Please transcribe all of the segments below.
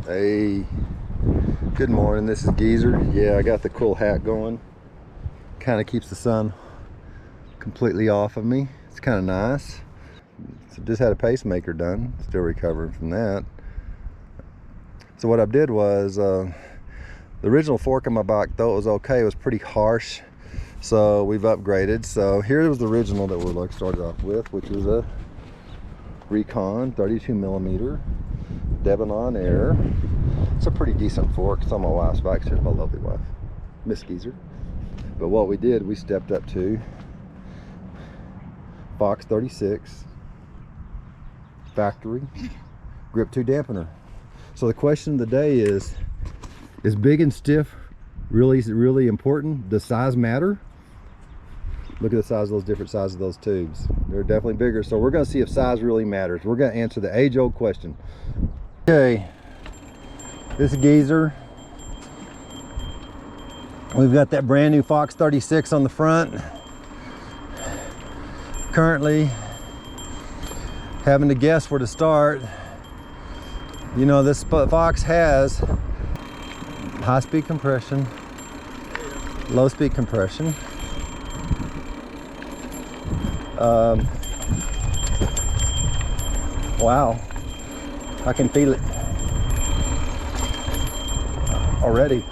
Hey, good morning. This is Geezer. Yeah, I got the cool hat going. Kind of keeps the sun completely off of me. It's kind of nice. So just had a pacemaker done. Still recovering from that. So what I did was, the original fork on my bike, though it was okay, it was pretty harsh. So we've upgraded. So here was the original that we started off with, which was a Recon 32 millimeter Debenon Air. It's a pretty decent fork. It's on my wife's bike. She's my lovely wife, Miss Geezer. But what we did, we stepped up to Fox 36 factory grip 2 dampener. So the question of the day is big and stiff really important? Does size matter? Look at the size of those different sizes of those tubes. They're definitely bigger. So we're going to see if size really matters. We're going to answer the age-old question. Okay, this is Geezer. We've got that brand new Fox 36 on the front. Currently having to guess where to start. You know, this Fox has high-speed compression, low-speed compression. Wow, I can feel it already.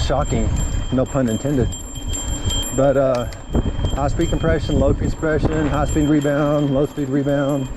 Shocking, no pun intended. But high-speed compression, low-speed compression, high-speed rebound, low-speed rebound.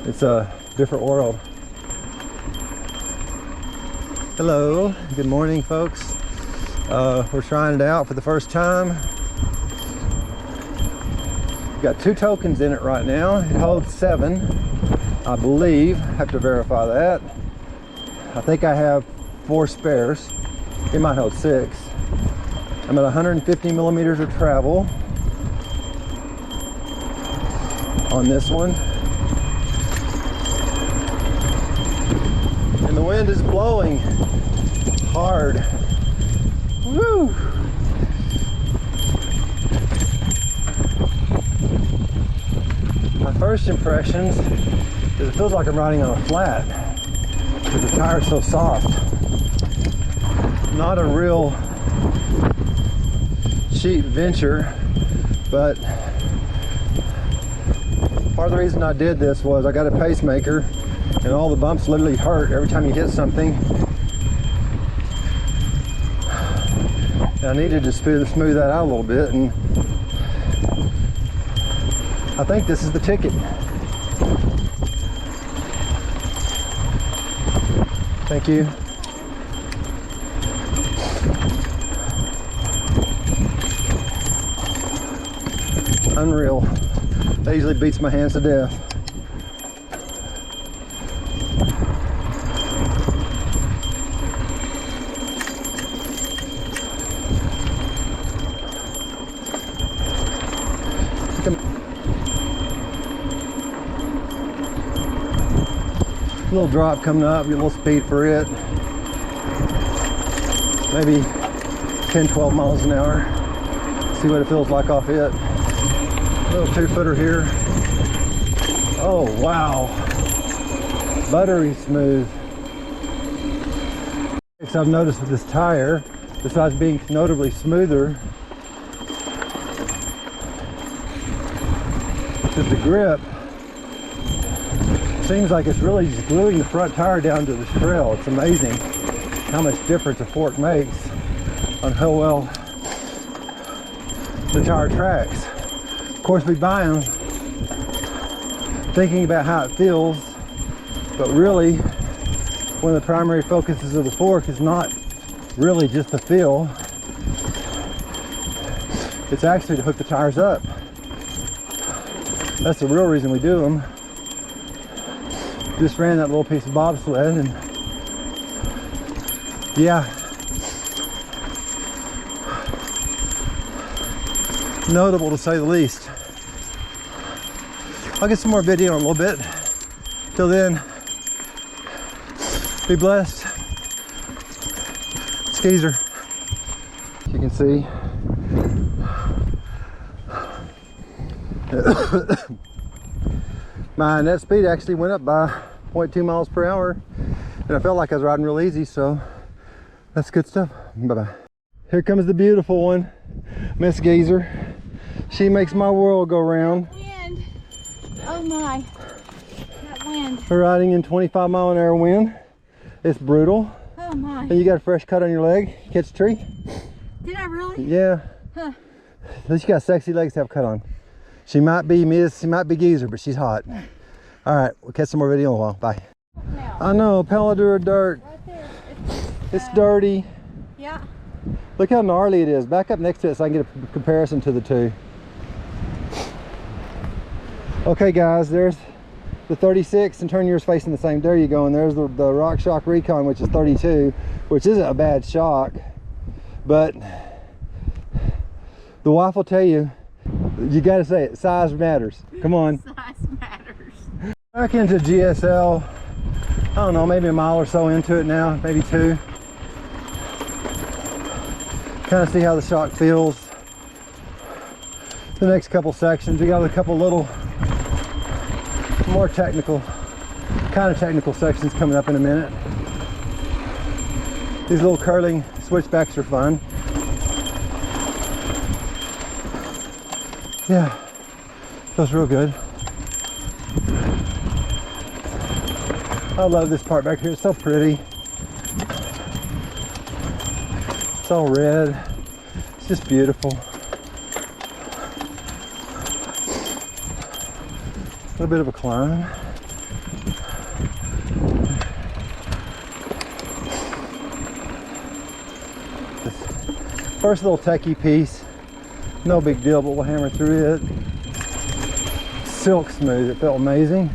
It's a different world. Hello, good morning, folks. We're trying it out for the first time. We've got 2 tokens in it right now. It holds 7, I believe. Have to verify that. I think I have 4 spares. It might hold 6. I'm at 150 millimeters of travel on this one. And the wind is blowing hard. Woo! My first impressions is it feels like I'm riding on a flat because the tire's so soft. Not a real cheap venture, but part of the reason I did this was I got a pacemaker and all the bumps literally hurt every time you hit something. And I needed to smooth that out a little bit, and I think this is the ticket. Thank you. Unreal. That easily beats my hands to death. Little drop coming up, get a little speed for it. Maybe 10-12 miles an hour. See what it feels like off it. Little 2-footer here. Oh wow, buttery smooth. I've noticed with this tire, besides being notably smoother, is the grip. Seems like it's really just gluing the front tire down to the trail. It's amazing how much difference a fork makes on how well the tire tracks. Of course, we buy them thinking about how it feels, but really one of the primary focuses of the fork is not really just the feel. It's actually to hook the tires up. That's the real reason we do them. Just ran that little piece of bobsled, and yeah, notable to say the least. I'll get some more video in a little bit. Till then, be blessed. It's Geezer. You can see my net speed actually went up by 1.2 miles per hour. And I felt like I was riding real easy, so that's good stuff. Bye-bye. Here comes the beautiful one, Miss Geezer. She makes my world go round. Wind. Oh my, that wind. We're riding in 25-mile-an-hour wind. It's brutal. Oh my. And you got a fresh cut on your leg. Catch a tree? Did I really? Yeah. Huh. At least you got sexy legs to have a cut on. She might be Geezer, but she's hot. All right, we'll catch some more video in a while. Bye. Now, I know, Paladura dirt. right there. It's dirty. Yeah. Look how gnarly it is. Back up next to it so I can get a comparison to the two. Okay guys, there's the 36, and turn yours facing the same. There you go. And there's the RockShox Recon, which is 32, which isn't a bad shock, but the wife will tell you, you got to say it, size matters. Come on. Size matters. Back into GSL. I don't know, maybe a mile or so into it now, maybe 2. Kind of see how the shock feels. The next couple sections, we got a couple little more technical, kind of technical sections coming up in a minute. These little curling switchbacks are fun. Yeah, feels real good. I love this part back here, it's so pretty. It's all red, it's just beautiful. A little bit of a climb. This first little techie piece, no big deal, but we'll hammer through it. Silk smooth, it felt amazing.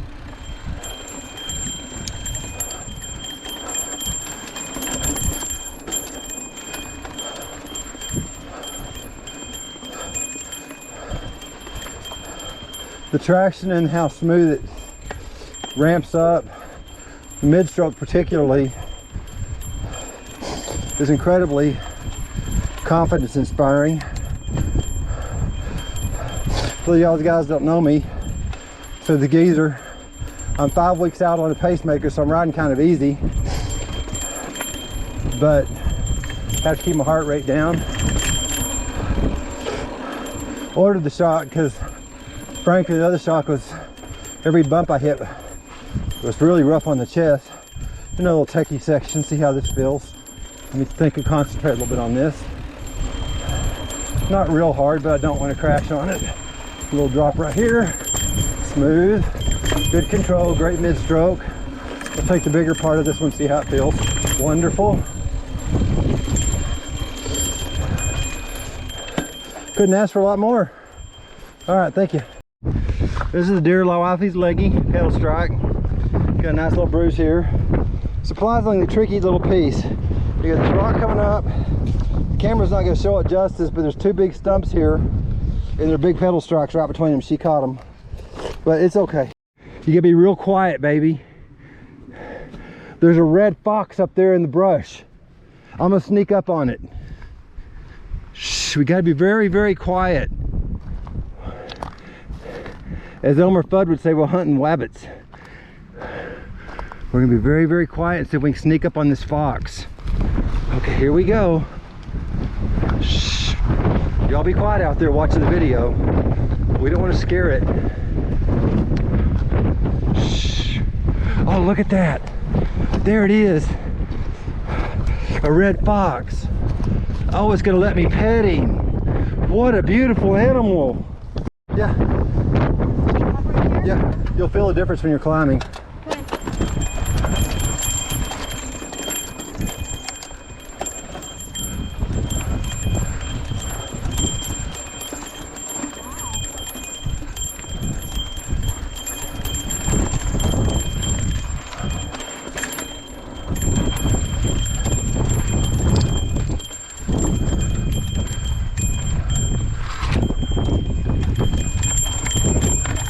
The traction and how smooth it ramps up, the mid-stroke particularly, is incredibly confidence inspiring. For y'all guys don't know me, so the Geezer, I'm 5 weeks out on a pacemaker, so I'm riding kind of easy, but have to keep my heart rate down. Ordered the shock because frankly, the other shock was, every bump I hit was really rough on the chest. You know, a little techie section, see how this feels. Let me think and concentrate a little bit on this. Not real hard, but I don't want to crash on it. A little drop right here, smooth, good control, great mid-stroke. I'll take the bigger part of this one, see how it feels. Wonderful. Couldn't ask for a lot more. All right, thank you. This is the deer la wifey's leggy pedal strike. Got a nice little bruise here. Surprisingly tricky little piece. You got this rock coming up. The camera's not going to show it justice, but there's 2 big stumps here, and there are big pedal strikes right between them. She caught them, but it's okay. You gotta be real quiet, baby. There's a red fox up there in the brush. I'm gonna sneak up on it. Shh, we gotta be very, very quiet. As Elmer Fudd would say, we're hunting wabbits. We're gonna be very, very quiet and see if we can sneak up on this fox. Okay, here we go. Shh. Y'all be quiet out there watching the video. We don't want to scare it. Shh. Oh, look at that. There it is. A red fox. Oh, it's gonna let me pet him. What a beautiful animal. Yeah. Yeah, you'll feel the difference when you're climbing.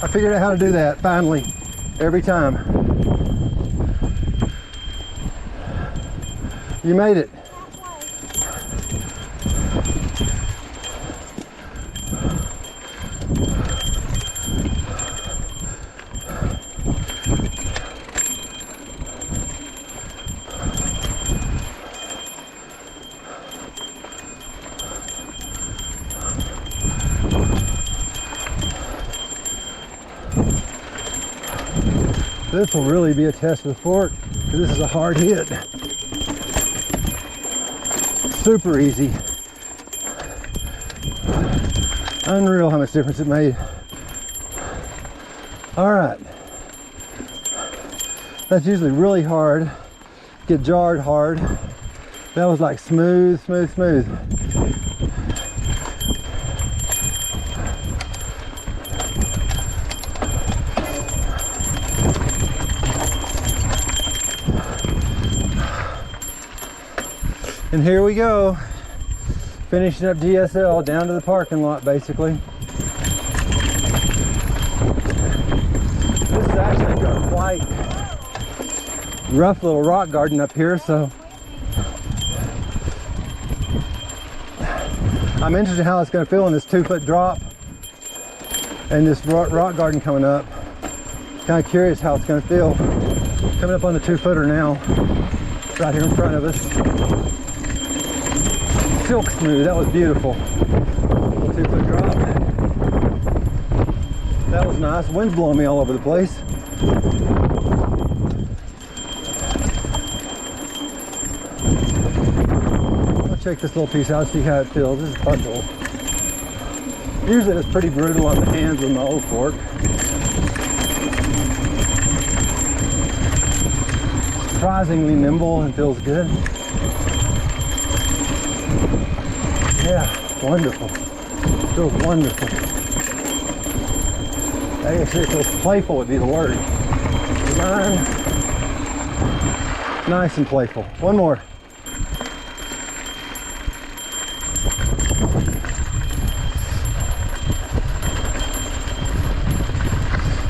I figured out how to do that, finally, every time. You made it. This will really be a test of the fork, because this is a hard hit. Super easy. Unreal how much difference it made. All right. That's usually really hard. Get jarred hard. That was like smooth, smooth, smooth. And here we go, finishing up GSL down to the parking lot basically. This is actually a quite rough little rock garden up here, so I'm interested in how it's going to feel in this 2-foot drop and this rock garden coming up. Kind of curious how it's going to feel. Coming up on the 2-footer now, right here in front of us. Silk smooth, that was beautiful. Little 2-foot drop. That was nice. Wind's blowing me all over the place. I'll check this little piece out, see how it feels. This is brutal. Usually it's pretty brutal on the hands with my old fork. Surprisingly nimble and feels good. Yeah, wonderful. Feels wonderful. I guess it feels playful would be the word. Nice and playful. One more.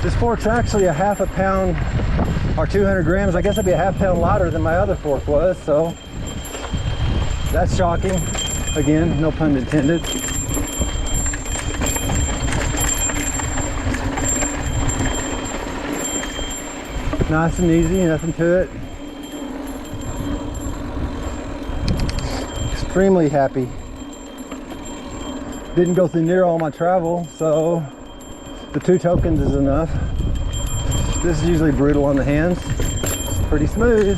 This fork's actually a half a pound or 200 grams. I guess it'd be a half pound lighter than my other fork was, so that's shocking. Again, no pun intended. Nice and easy, nothing to it. Extremely happy. Didn't go through near all my travel, so the 2 tokens is enough. This is usually brutal on the hands. It's pretty smooth.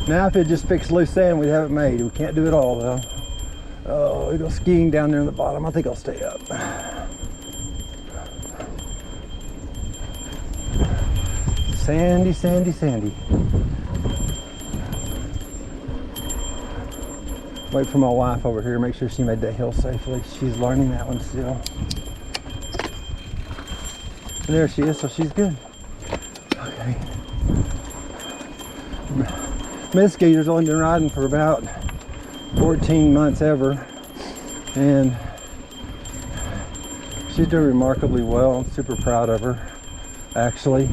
Now if it just fixed loose sand, we'd have it made. We can't do it all though. Oh, we go skiing down there in the bottom. I think I'll stay up. Sandy, sandy, sandy. Wait for my wife over here, make sure she made that hill safely. She's learning that one still. And there she is, so she's good. Okay. Miss Gator's only been riding for about 14 months ever, and she's doing remarkably well. I'm super proud of her, actually.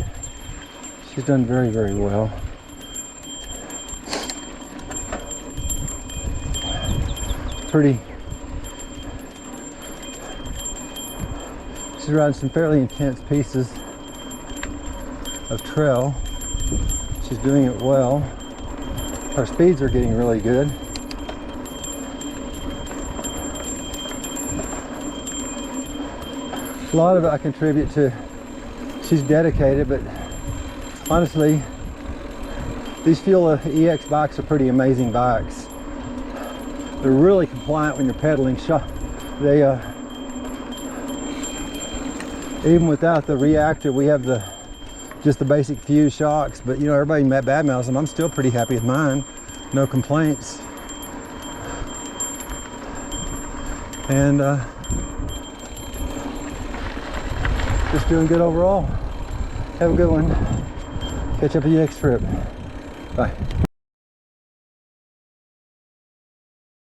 She's done very, very well. Pretty. She's riding some fairly intense pieces of trail. She's doing it well. Her speeds are getting really good. A lot of it I contribute to she's dedicated, but honestly, these Fuel EX bikes are pretty amazing bikes. They're really compliant when you're pedaling. They even without the reactor, we have just the basic fuse shocks, but you know, everybody badmouths them. I'm still pretty happy with mine. No complaints. And just doing good overall. Have a good one. Catch up with you next trip. Bye.